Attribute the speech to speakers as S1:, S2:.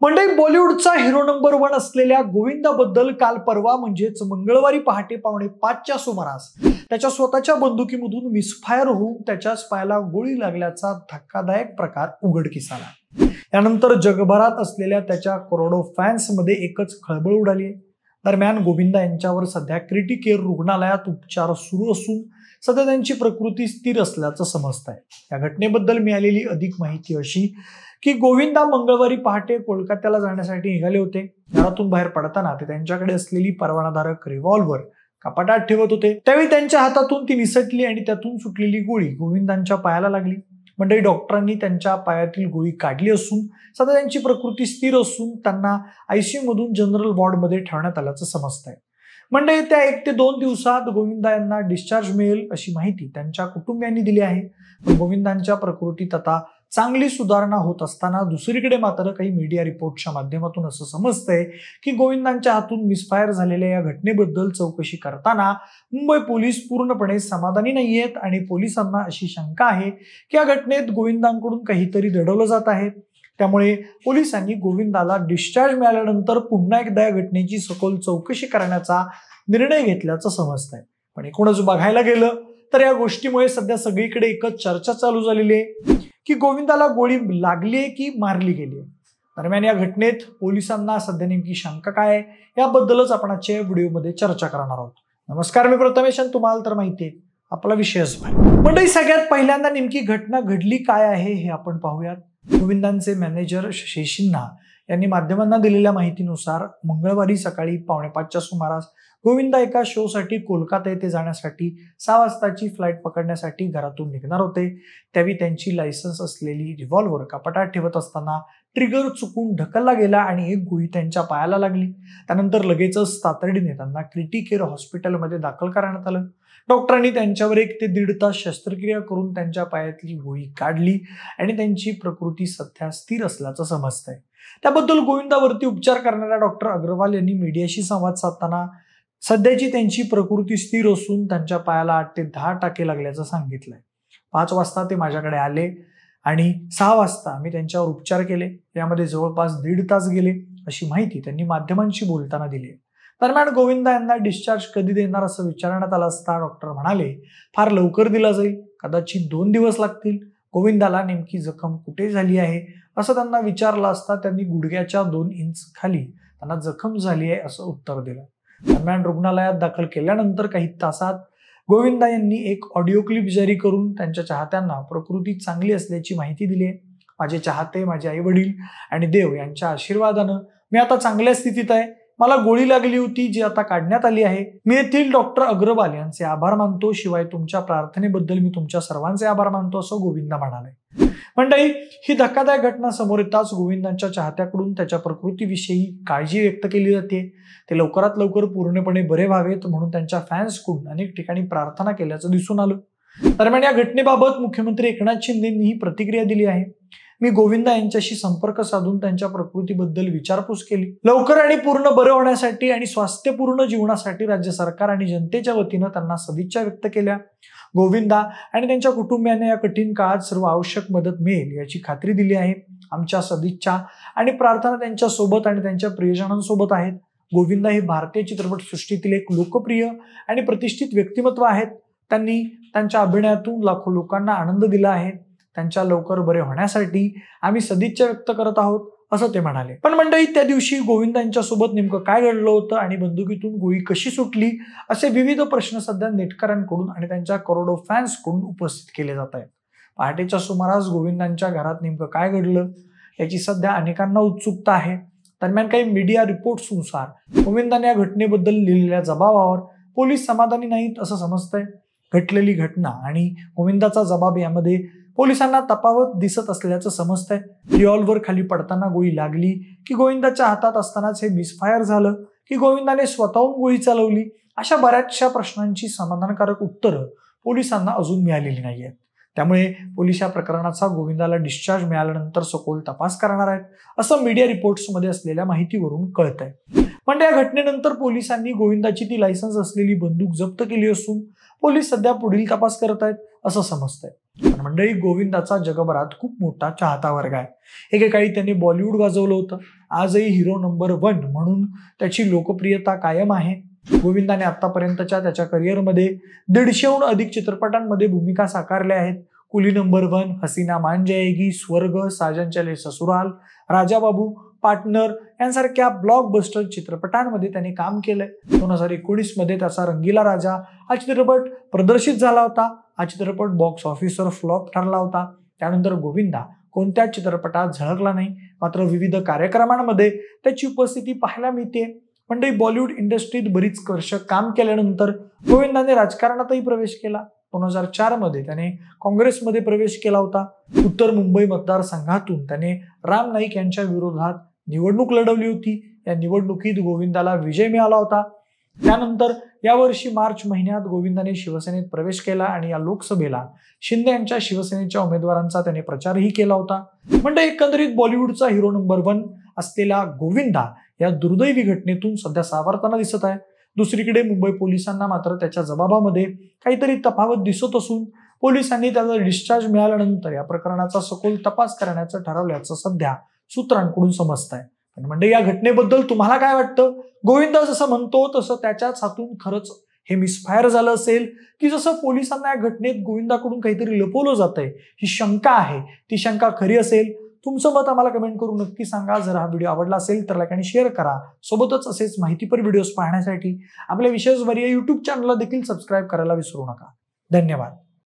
S1: मंडळी, बॉलिवूडचा hero number 1 असलेल्या गोविंदाबद्दल काल परवा म्हणजेच मंगळवारी पहाटे 5:45च्या सुमारास त्याच्या स्वतःच्या बंदुकीमधून मिसफायर होऊन त्याच्याच पायाला गोळी लागल्याचा धक्कादायक प्रकार उघडकीस आला। यानंतर जगभरात असलेल्या त्याच्या करोडो फॅन्समध्ये एकच खळबळ उडाली आहे। दरम्यान गोविंदा यांच्यावर सध्या क्रिटिकेअर रुग्णालयात उपचार सुरू असून सध्या त्यांची प्रकृती स्थिर असल्याचं समजतंय। या घटनेबद्दल मिळालेली अधिक माहिती अशी की गोविंदा मंगळवारी पहाटे कोलकात्याला जाण्यासाठी निघाले होते। घरातून बाहेर पडताना ते त्यांच्याकडे असलेली परवानाधारक रिव्हॉल्वर कपाटात ठेवत होते। त्यावेळी त्यांच्या हातातून ती निसटली आणि त्यातून सुटलेली गोळी गोविंदांच्या पायाला लागली। मंडळी, डॉक्टरांनी त्यांच्या पायातील गोळी काढली असून सध्या त्यांची प्रकृती स्थिर असून त्यांना आयसीयू मधून जनरल वॉर्डमध्ये ठेवण्यात आल्याचं समजतंय। मंडळी, त्या 1 ते 2 दिवसात गोविंदा यांना डिस्चार्ज मिळेल अशी माहिती त्यांच्या कुटुंबियांनी दिली आहे। पण गोविंदांच्या प्रकृतीत आता चांगली सुधारणा होत असताना दुसरीकडे मात्र काही मीडिया रिपोर्टच्या माध्यमातून असं समजतंय की गोविंदांच्या हातून मिसफायर झालेल्या या घटनेबद्दल चौकशी करताना मुंबई पोलीस पूर्णपणे समाधानी नाहीयेत आणि पोलिसांना अशी शंका आहे की या घटनेत गोविंदांकडून काहीतरी दडवलं जात आहे। त्यामुळे पोलिसांनी गोविंदाला डिस्चार्ज मिळाल्यानंतर पुन्हा एकदा या घटनेची सखोल चौकशी करण्याचा निर्णय घेतल्याचं समजतंय। पण एकूणच बघायला गेलं तर या गोष्टीमुळे सध्या सगळीकडे एकच चर्चा चालू झालेली आहे की गोविंदाला गोळी लागली आहे की मारली गेली आहे। दरम्यान या घटनेत पोलिसांना सध्या नेमकी शंका काय आहे याबद्दलच आपण आजच्या व्हिडिओमध्ये चर्चा करणार आहोत। नमस्कार, मी प्रथमेश, तुम्हाला तर माहिती आहे आपला विषयच आहे। मंडळी, सगळ्यात पहिल्यांदा नेमकी घटना घडली काय आहे हे आपण पाहूयात। गोविंदांचे मॅनेजर शशी सिन्हा यांनी माध्यमांना दिलेल्या माहितीनुसार मंगळवारी सकाळी 5:45च्या सुमारास गोविंदा एका शो साठी कोलकाता येथे जाण्यासाठी 6 वाजताची फ्लाईट पकडण्यासाठी घरातून निघणार होते। त्यावेळी त्यांची लायसन्स असलेली रिव्हॉल्वर कपाटात ठेवत असताना ट्रिगर चुकून ढकलला गेला आणि एक गोळी त्यांच्या पायाला लागली। त्यानंतर लगेचच तातडीने त्यांना क्रिटिकेअर हॉस्पिटलमध्ये दाखल करण्यात आलं। डॉक्टरांनी त्यांच्यावर 1 ते 1.5 तास शस्त्रक्रिया करून त्यांच्या पायातली गोळी काढली आणि त्यांची प्रकृती सध्या स्थिर असल्याचं समजतंय। त्याबद्दल गोविंदावरती उपचार करणाऱ्या डॉक्टर अग्रवाल यांनी मीडियाशी संवाद साधताना सध्याची त्यांची प्रकृती स्थिर असून त्यांच्या पायाला 8 ते 10 टाके लागल्याचं सांगितलंय। 5 वाजता ते माझ्याकडे आले आणि 6 वाजता मी त्यांच्यावर उपचार केले। यामध्ये जवळपास 1.5 तास गेले अशी माहिती त्यांनी माध्यमांशी बोलताना दिली। दरम्यान गोविंदा यांना डिस्चार्ज कधी देणार असं विचारण्यात आलं असता डॉक्टर म्हणाले, फार लवकर दिला जाईल, कदाचित 2 दिवस लागतील। गोविंदाला नेमकी जखम कुठे झाली आहे असं त्यांना विचारलं असता त्यांनी गुडघ्याच्या 2 इंच खाली त्यांना जखम झाली आहे असं उत्तर दिलं। दरम्यान रुग्णालयात दाखल केल्यानंतर काही तासात गोविंदा यांनी एक ऑडिओ क्लिप जारी करून त्यांच्या चाहत्यांना प्रकृती चांगली असल्याची माहिती दिली आहे। माझे चाहते, माझे आई वडील आणि देव यांच्या आशीर्वादानं मी आता चांगल्या स्थितीत आहे। मला गोळी लागली होती जी आता काढण्यात आली आहे। मी येथील डॉक्टर अग्रवाल यांचे आभार मानतो, शिवाय तुमच्या प्रार्थनेबद्दल मी तुमच्या सर्वांचे आभार मानतो असं गोविंदा म्हणाले। मंडळी, ही धक्कादायक घटना समोर येताच गोविंदांच्या चाहत्याकडून त्याच्या प्रकृतीविषयी काळजी व्यक्त केली जाते। ते लवकरात लवकर पूर्णपणे बरे व्हावेत म्हणून त्यांच्या फॅन्सकडून अनेक ठिकाणी प्रार्थना केल्याचं दिसून आलं। दरम्यान या घटनेबाबत मुख्यमंत्री एकनाथ शिंदेंनी ही प्रतिक्रिया दिली आहे। मी गोविंदा यांच्याशी संपर्क साधून त्यांच्या प्रकृतीबद्दल विचारपूस केली। लवकर आणि पूर्ण बरे होण्यासाठी आणि स्वास्थ्यपूर्ण जीवनासाठी राज्य सरकार आणि जनतेच्या वतीनं त्यांना सदिच्छा व्यक्त केल्या। गोविंदा आणि त्यांच्या कुटुंबियांना या कठीण काळात सर्व आवश्यक मदत मिळेल याची खात्री दिली आहे। आमच्या सदिच्छा आणि प्रार्थना त्यांच्या सोबत आणि त्यांच्या प्रियजनांसोबत आहेत। गोविंदा हे भारतीय चित्रपट सृष्टीतील एक लोकप्रिय आणि प्रतिष्ठित व्यक्तिमत्व आहेत। त्यांनी त्यांच्या अभिनयातून लाखो लोकांना आनंद दिला आहे। त्यांच्या लवकर बरे होण्यासाठी आम्ही सदिच्छा व्यक्त करत आहोत असं ते म्हणाले। पण मंडळी, त्या दिवशी गोविंदांच्या सोबत नेमकं काय घडलं होतं आणि बंदुकीतून गोळी कशी सुटली असे विविध प्रश्न सध्या नेटकऱ्यांकडून आणि त्यांच्या करोडो फॅन्सकडून उपस्थित केले जात आहेत। पहाटेच्या सुमारास गोविंदांच्या घरात नेमकं काय घडलं याची सध्या अनेकांना उत्सुकता आहे। दरम्यान काही मीडिया रिपोर्ट्सनुसार गोविंदाने या घटनेबद्दल लिहिलेल्या जबाबावर पोलीस समाधानी नाहीत असं समजतंय। घडलेली घटना आणि गोविंदाचा जबाब यामध्ये पोलिसांना तफावत दिसत असल्याचं समजतंय। रिव्हॉल्वर खाली पडताना गोळी लागली की गोविंदाच्या हातात असतानाच हे मिसफायर झालं की गोविंदाने स्वतःहून गोळी चालवली, अशा बऱ्याचशा प्रश्नांची समाधानकारक उत्तरं पोलिसांना अजून मिळालेली नाहीयेत। त्यामुळे पोलीस या प्रकरणाचा गोविंदाला डिस्चार्ज मिळाल्यानंतर सखोल तपास करणार आहेत असं मीडिया रिपोर्ट्समध्ये असलेल्या माहितीवरून कळतंय। पण या घटनेनंतर पोलिसांनी गोविंदाची ती लायसन्स असलेली बंदूक जप्त केली असून पोलीस सध्या पुढील तपास करत आहेत असं समजतंय. पण मंडळी, गोविंदाचा जगभरात खूप मोठा चाहता वर्ग आहे. एकेकाळी त्यांनी बॉलिवूड गाजवलं होतं. आजही हिरो नंबर 1 म्हणून त्याची लोकप्रियता कायम आहे. गोविंदाने आतापर्यंतच्या त्याच्या करिअरमध्ये 150हून अधिक चित्रपटांमध्ये भूमिका साकारल्या आहेत. कुली नंबर 1, हसीना मान जाएगी, स्वर्ग, साजन चले ससुराल, राजा बाबू, पार्टनर यांसारख्या ब्लॉकबस्टर चित्रपटांमध्ये त्याने काम केलंय. 2019 मध्ये त्याचा रंगीला राजा हा चित्रपट प्रदर्शित झाला होता. हा चित्रपट बॉक्स ऑफिसवर फ्लॉप ठरला होता. त्यानंतर गोविंदा कोणत्याच चित्रपटात झळकला नाही. मात्र विविध कार्यक्रमांमध्ये त्याची उपस्थिती पाहायला मिळते. म्हणजे बॉलिवूड इंडस्ट्रीत बरीच वर्ष काम केल्यानंतर गोविंदाने राजकारणातही प्रवेश केला. 2004 मध्ये त्याने काँग्रेसमध्ये प्रवेश केला होता. उत्तर मुंबई मतदारसंघातून त्याने राम नाईक यांच्या विरोधात निवडणूक लढवली होती. या निवडणुकीत गोविंदाला विजय मिळाला होता. त्यानंतर यावर्षी मार्च महिन्यात गोविंदाने शिवसेनेत प्रवेश केला आणि या लोकसभेला शिंदे यांच्या शिवसेनेच्या उमेदवारांचा त्याने प्रचारही केला होता. म्हणजे एकंदरीत बॉलिवूडचा हिरो नंबर 1 असलेला गोविंदा या दुर्दैवी घटनेतून सध्या सावरताना दिसत आहे. दुसरीकडे मुंबई पोलिसांना मात्र त्याच्या जबाबामध्ये काहीतरी तफावत दिसत असून पोलिसांनी त्याचा डिस्चार्ज मिळाल्यानंतर या प्रकरणाचा सखोल तपास करण्याचं ठरवल्याचं सध्या सूत्रांकडून समजतंय. पण म्हणजे या घटनेबद्दल तुम्हाला काय वाटतं? गोविंदा जसं म्हणतो तसं त्याच्याच हातून खरंच हे मिसफायर झालं असेल, की जसं पोलिसांना या घटनेत गोविंदाकडून काहीतरी लपवलं जातंय ही शंका आहे, ती शंका खरी असेल? तुमचं मत आम्हाला कमेंट करून नक्की सांगा. जर हा व्हिडिओ आवडला असेल तर लाईक आणि शेअर करा. सोबतच असेच माहितीपर व्हिडिओज पाहण्यासाठी आपल्या विशेष वरीय YouTube चॅनलला देखील सबस्क्राईब करायला विसरू नका. धन्यवाद.